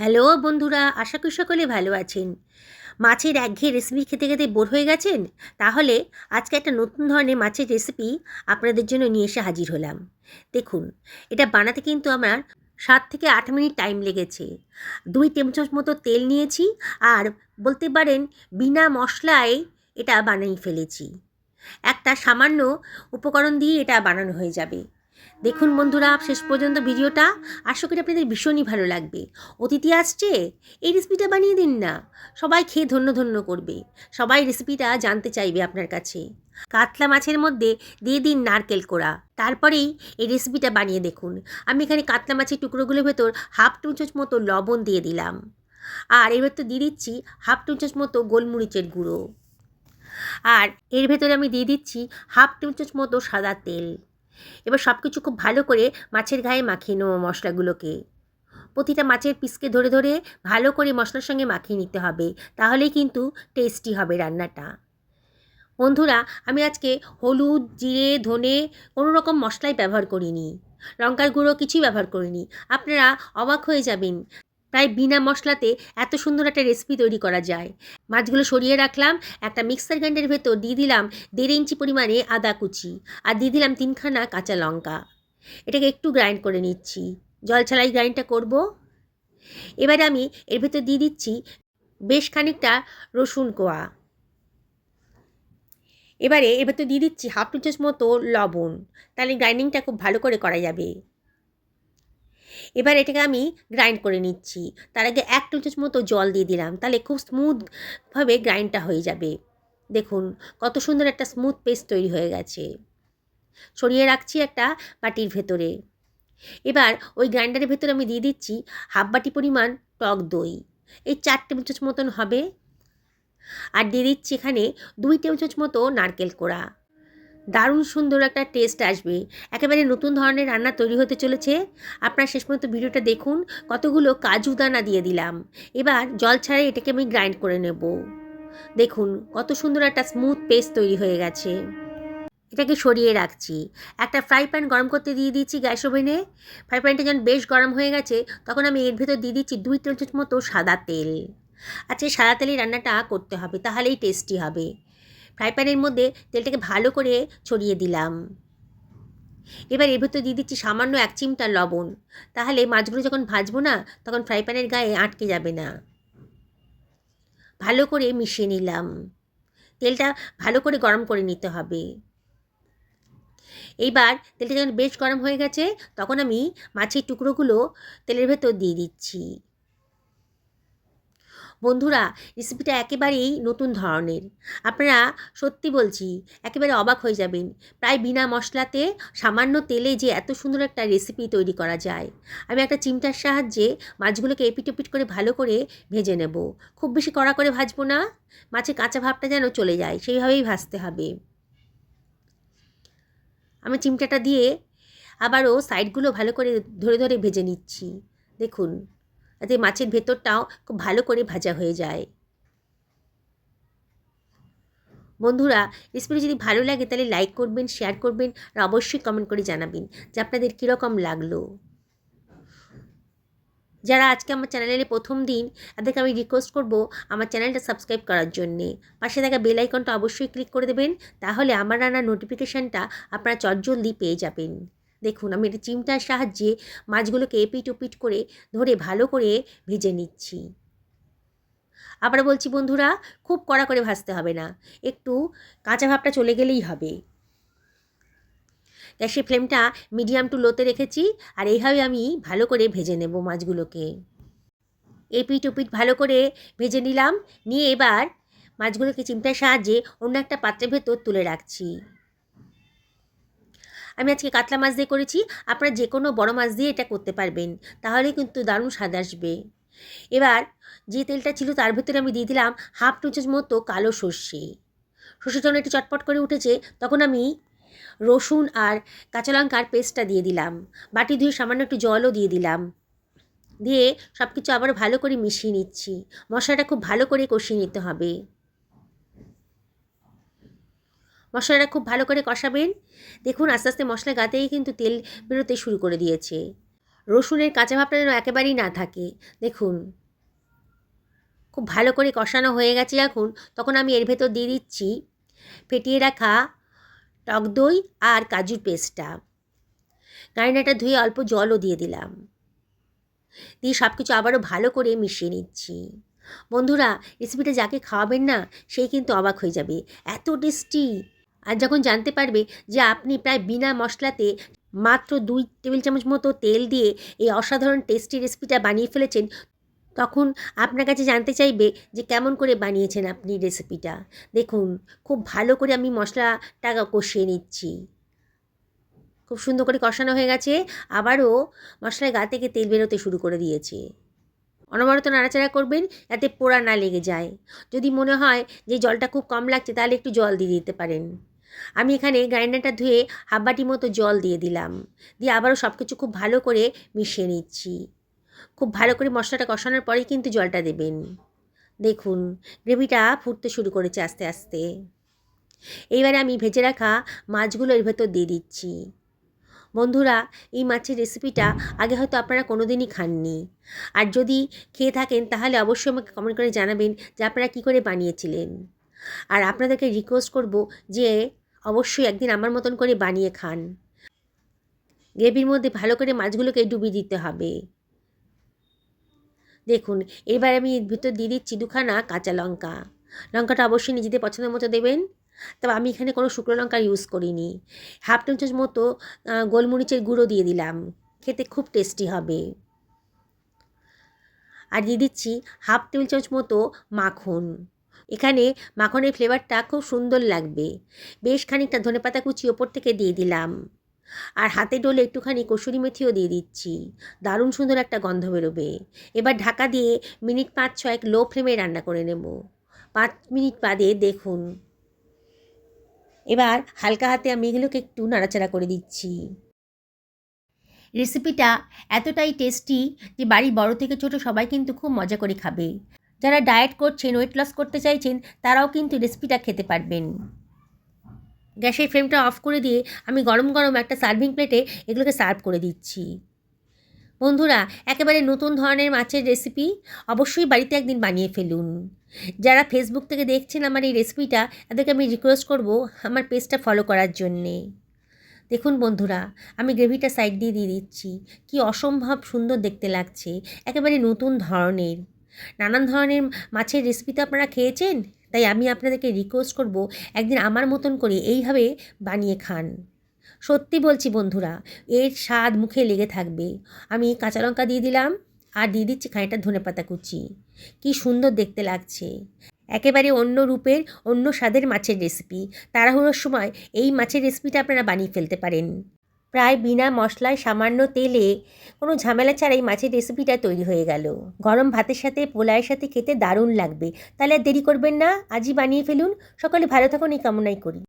Hello বন্ধুরা, আশা করি সকলে ভালো আছেন। মাছের একঘেয়ে রেসিপি খেতে খেতে বোর হয়ে গেছেন? তাহলে আজকে একটা নতুন ধরনের মাছের রেসিপি আপনাদের জন্য নিয়ে এসে হাজির হলাম। দেখুন, এটা বানাতে কিন্তু আমার 7 থেকে 8 মিনিট টাইম লেগেছে। 2 টেবিল চামচ মতো তেল নিয়েছি, আর বলতে পারেন বিনা মশলায় এটা বানিয়ে ফেলেছি। একটা সামান্য উপকরণ দিয়ে এটা বানানো হয়ে যাবে। দেখুন বন্ধুরা, শেষ পর্যন্ত ভিডিওটা, আশা করি আপনাদের ভীষণই ভালো লাগবে। অতিথি আসছে, এই রেসিপিটা বানিয়ে দিন না, সবাই খেয়ে ধন্য ধন্য করবে। সবাই রেসিপিটা জানতে চাইবে আপনার কাছে। কাতলা মাছের মধ্যে দিয়ে দিন নারকেল কোড়া, তারপরেই এই রেসিপিটা বানিয়ে দেখুন। আমি এখানে কাতলা মাছের টুকরোগুলোর ভেতর হাফ টেবিল চামচ মতো লবণ দিয়ে দিলাম, আর এর ভেতর দিয়ে দিচ্ছি হাফ টেবিল চামচ মতো গোলমরিচের গুঁড়ো, আর এর ভেতরে আমি দিয়ে দিচ্ছি হাফ টেবিল চামচ মতো সাদা তেল। এবার সব কিছু খুব ভালো করে মাছের গায়ে মাখিয়ে নেবো মশলাগুলোকে। প্রতিটা মাছের পিসকে ধরে ধরে ভালো করে মশলার সঙ্গে মাখিয়ে নিতে হবে, তাহলেই কিন্তু টেস্টি হবে রান্নাটা। বন্ধুরা, আমি আজকে হলুদ, জিরে, ধনে কোনো রকম মশলাই ব্যবহার করিনি, লঙ্কার গুঁড়ো কিছুই ব্যবহার করিনি। আপনারা অবাক হয়ে যাবেন, প্রায় বিনা মশলাতে এত সুন্দর একটা রেসিপি তৈরি করা যায়। মাছগুলো সরিয়ে রাখলাম, একটা মিক্সার গ্রাইন্ডারের ভেতর দিয়ে দিলাম 1.5 ইঞ্চি পরিমাণে আদা কুচি, আর দিয়ে দিলাম 3খানা কাঁচা লঙ্কা। এটাকে একটু গ্রাইন্ড করে নিচ্ছি, জল ছাড়াই গ্রাইন্ডটা করব। এবারে আমি এর ভেতর দিয়ে দিচ্ছি বেশ খানিকটা রসুন কোয়া। এবারে এর ভেতর দিয়ে দিচ্ছি হাফ টি চামচ মতো লবণ, তাহলে গ্রাইন্ডিংটা খুব ভালো করে করা যাবে। এবার এটাকে আমি গ্রাইন্ড করে নিচ্ছি। তার আগে 1 টেবিল চামচ মতো জল দিয়ে দিলাম, তাহলে খুব স্মুথভাবে গ্রাইন্ডটা হয়ে যাবে। দেখুন কত সুন্দর একটা স্মুথ পেস্ট তৈরি হয়ে গেছে। সরিয়ে রাখছি একটা বাটির ভেতরে। এবার ওই গ্রাইন্ডারের ভেতরে আমি দিয়ে দিচ্ছি হাফ বাটি পরিমাণ টক দই, এই 4 টেবিল চামচ মতন হবে। আর দিয়ে দিচ্ছি এখানে 2 টেবিল চামচ মতো নারকেল কোড়া। দারুণ সুন্দর একটা টেস্ট আসবে, একেবারে নতুন ধরনের রান্না তৈরি হতে চলেছে। আপনারা শেষ পর্যন্ত ভিডিওটা দেখুন। কতগুলো কাজু দানা দিয়ে দিলাম। এবার জল ছাড়াই এটাকে আমি গ্রাইন্ড করে নেব। দেখুন কত সুন্দর একটা স্মুথ পেস্ট তৈরি হয়ে গেছে। এটাকে সরিয়ে রাখছি। একটা ফ্রাই প্যান গরম করতে দিয়ে দিচ্ছি গ্যাস ওভেনে। ফ্রাই প্যানটা যখন বেশ গরম হয়ে গেছে, তখন আমি এর ভেতর দিয়ে দিচ্ছি 2 টেবিল চামচ মতো সাদা তেল। আজকে সাদা তেলেই রান্নাটা করতে হবে, তাহলেই টেস্টি হবে। ফ্রাই প্যানের মধ্যে তেলটাকে ভালো করে ছড়িয়ে দিলাম। এবার এর ভেতর দিয়ে দিচ্ছি সামান্য 1 চিমটা লবণ, তাহলে মাছগুলো যখন ভাজবো না, তখন ফ্রাই প্যানের গায়ে আটকে যাবে না। ভালো করে মিশিয়ে নিলাম। তেলটা ভালো করে গরম করে নিতে হবে। এইবার তেলটা যখন বেশ গরম হয়ে গেছে, তখন আমি মাছের টুকরোগুলো তেলের ভেতর দিয়ে দিচ্ছি। বন্ধুরা, রেসিপিটা একেবারেই নতুন ধরনের। আপনারা সত্যি বলছি একেবারে অবাক হয়ে যাবেন। প্রায় বিনা মশলাতে সামান্য তেলে যে এত সুন্দর একটা রেসিপি তৈরি করা যায়। আমি একটা চিমটার সাহায্যে মাছগুলোকে এপিট ওপিট করে ভালো করে ভেজে নেব। খুব বেশি কড়া করে ভাজবো না, মাছের কাঁচা ভাবটা যেন চলে যায় সেইভাবেই ভাজতে হবে। আমি চিমটাটা দিয়ে আবারও সাইডগুলো ভালো করে ধরে ধরে ভেজে নিচ্ছি। দেখুন, যাতে মাছের ভেতরটাও খুব ভালো করে ভাজা হয়ে যায়। বন্ধুরা, রেসিপিটি যদি ভালো লাগে তাহলে লাইক করবেন, শেয়ার করবেন, আর অবশ্যই কমেন্ট করে জানাবেন যে আপনাদের কীরকম লাগলো। যারা আজকে আমার চ্যানেলে প্রথম দিন, তাদেরকে আমি রিকোয়েস্ট করব আমার চ্যানেলটা সাবস্ক্রাইব করার জন্যে। পাশে থাকা বেল আইকনটা অবশ্যই ক্লিক করে দেবেন, তাহলে আমার রান্নার নোটিফিকেশানটা আপনারা চটজলদি পেয়ে যাবেন। দেখুন, আমি একটা চিমটার সাহায্যে মাছগুলোকে এপিট ওপিট করে ধরে ভালো করে ভেজে নিচ্ছি। আবার বলছি বন্ধুরা, খুব কড়া করে ভাজতে হবে না, একটু কাঁচা ভাবটা চলে গেলেই হবে। গ্যাসের ফ্লেমটা মিডিয়াম টু লোতে রেখেছি, আর এইভাবে আমি ভালো করে ভেজে নেব মাছগুলোকে। এপিট ওপিট ভালো করে ভেজে নিলাম। নিয়ে এবার মাছগুলোকে চিমটার সাহায্যে অন্য একটা পাত্রের ভেতর তুলে রাখছি। আমি আজকে কাতলা মাছ দিয়ে করেছি, আপনারা যে কোনো বড় মাছ দিয়ে এটা করতে পারবেন, তাহলে কিন্তু দারুণ স্বাদ আসবে। এবার যে তেলটা ছিল তার ভেতরে আমি দিয়ে দিলাম হাফ টি চামচ মতো কালো সর্ষে। সর্ষে যখন একটু চটপট করে উঠেছে, তখন আমি রসুন আর কাঁচা লঙ্কার পেস্টটা দিয়ে দিলাম। বাটি ধুয়ে সামান্য একটু জলও দিয়ে দিলাম। দিয়ে সব কিছু আবার ভালো করে মিশিয়ে নিচ্ছি। মশলাটা খুব ভালো করে কষিয়ে নিতে হবে। মশলাটা খুব ভালো করে কষাবেন। দেখুন আস্তে আস্তে মশলা গাতেই কিন্তু তেল বেরোতে শুরু করে দিয়েছে। রসুনের কাঁচা ভাবটা যেন একেবারেই না থাকে। দেখুন খুব ভালো করে কষানো হয়ে গেছে যখন, তখন আমি এর ভেতর দিয়ে দিচ্ছি ফেটিয়ে রাখা টক দই আর কাজুর পেস্টটা। গ্রাইন্ডারটা ধুয়ে অল্প জলও দিয়ে দিলাম, দিয়ে সব কিছু আবারও ভালো করে মিশিয়ে নিচ্ছি। বন্ধুরা, রেসিপিটা যাকে খাওয়াবেন না সেই কিন্তু অবাক হয়ে যাবে, এত টেস্টি। আর যখন জানতে পারবে যে আপনি প্রায় বিনা মশলাতে মাত্র 2 টেবিল চামচ মতো তেল দিয়ে এই অসাধারণ টেস্টি রেসিপিটা বানিয়ে ফেলেছেন, তখন আপনার কাছে জানতে চাইবে যে কেমন করে বানিয়েছেন আপনি রেসিপিটা। দেখুন খুব ভালো করে আমি মশলাটা কষিয়ে নিচ্ছি, খুব সুন্দর করে কষানো হয়ে গেছে। আবারও মশলার গা থেকে তেল বেরোতে শুরু করে দিয়েছে। অনবরত নাড়াচাড়া করবেন যাতে পোড়া না লেগে যায়। যদি মনে হয় যে জলটা খুব কম লাগছে তাহলে একটু জল দিয়ে দিতে পারেন। আমি এখানে গ্রাইন্ডারটা ধুয়ে হাফ বাটি মতো জল দিয়ে দিলাম, দিয়ে আবারও সব কিছু খুব ভালো করে মিশিয়ে নিচ্ছি। খুব ভালো করে মশলাটা কষানোর পরেই কিন্তু জলটা দেবেন। দেখুন গ্রেভিটা ফুটতে শুরু করেছে আস্তে আস্তে। এইবারে আমি ভেজে রাখা মাছগুলো এর ভেতর দিয়ে দিচ্ছি। বন্ধুরা, এই মাছের রেসিপিটা আগে হয়তো আপনারা কোনো দিনই খাননি, আর যদি খেয়ে থাকেন তাহলে অবশ্যই আমাকে কমেন্ট করে জানাবেন যে আপনারা কী করে বানিয়েছিলেন। আর আপনাদেরকে রিকোয়েস্ট করব যে অবশ্যই একদিন আমার মতন করে বানিয়ে খান। গ্রেভির মধ্যে ভালো করে মাছগুলোকে ডুবিয়ে দিতে হবে। দেখুন এবার আমি এর ভিতর দিয়ে দিচ্ছি 2খানা কাঁচা লঙ্কা। লঙ্কাটা অবশ্যই নিজেদের পছন্দ মতো দেবেন, তবে আমি এখানে কোনো শুকনো লঙ্কা ইউজ করিনি। হাফ টেবিল চামচ মতো গোলমরিচের গুঁড়ো দিয়ে দিলাম, খেতে খুব টেস্টি হবে। আর দিয়ে দিচ্ছি হাফ টেবিল চামচ মতো মাখন। এখানে মাখনের ফ্লেভারটা খুব সুন্দর লাগবে। বেশ খানিকটা ধনেপাতা কুচি ওপর থেকে দিয়ে দিলাম, আর হাতে ডলে একটুখানি কসুরি মেথিও দিয়ে দিচ্ছি। দারুণ সুন্দর একটা গন্ধ বেরোবে। এবার ঢাকা দিয়ে মিনিট 5-6 লো ফ্লেমে রান্না করে নেব। 5 মিনিট বাদে দেখুন এবার হালকা হাতে আমি এগুলোকে একটু নাড়াচাড়া করে দিচ্ছি। রেসিপিটা এতটাই টেস্টি যে বাড়ির বড় থেকে ছোট সবাই কিন্তু খুব মজা করে খাবে। যারা ডায়েট করছেন, ওয়েট লস করতে চাইছেন, তারাও কিন্তু রেসিপিটা খেতে পারবেন। গ্যাসের ফ্লেমটা অফ করে দিয়ে আমি গরম গরম একটা সার্ভিং প্লেটে এগুলোকে সার্ভ করে দিচ্ছি। বন্ধুরা, একেবারে নতুন ধরনের মাছের রেসিপি, অবশ্যই বাড়িতে একদিন বানিয়ে ফেলুন। যারা ফেসবুক থেকে দেখছেন আমার এই রেসিপিটা, তাদেরকে আমি রিকোয়েস্ট করব আমার পেজটা ফলো করার জন্যে। দেখুন বন্ধুরা, আমি গ্রেভিটা সাইড দিয়ে দিয়ে দিচ্ছি, কি অসম্ভব সুন্দর দেখতে লাগছে, একেবারে নতুন ধরনের। নানান ধরনের মাছের রেসিপি তো আপনারা খেয়েছেন, তাই আমি আপনাদেরকে রিকোয়েস্ট করব একদিন আমার মতন করে এইভাবে বানিয়ে খান। সত্যি বলছি বন্ধুরা, এর স্বাদ মুখে লেগে থাকবে। আমি কাঁচা লঙ্কা দিয়ে দিলাম, আর দিয়ে দিচ্ছি খানিকটা ধনেপাতা কুচি। কি সুন্দর দেখতে লাগছে, একেবারে অন্য রূপের অন্য স্বাদের মাছের রেসিপি। তাড়াহুড়োর সময় এই মাছের রেসিপিটা আপনারা বানিয়ে ফেলতে পারেন। প্রায় বিনা মশলায় সামান্য তেলে কোনো ঝামেলা ছাড়াই মাছের রেসিপিটা তৈরি হয়ে গেল। গরম ভাতের সাথে পোলাওয়ের সাথে খেতে দারুণ লাগবে। তাহলে আর দেরি করবেন না, আজই বানিয়ে ফেলুন। সকলে ভালো থাকুন এই কামনাই করি।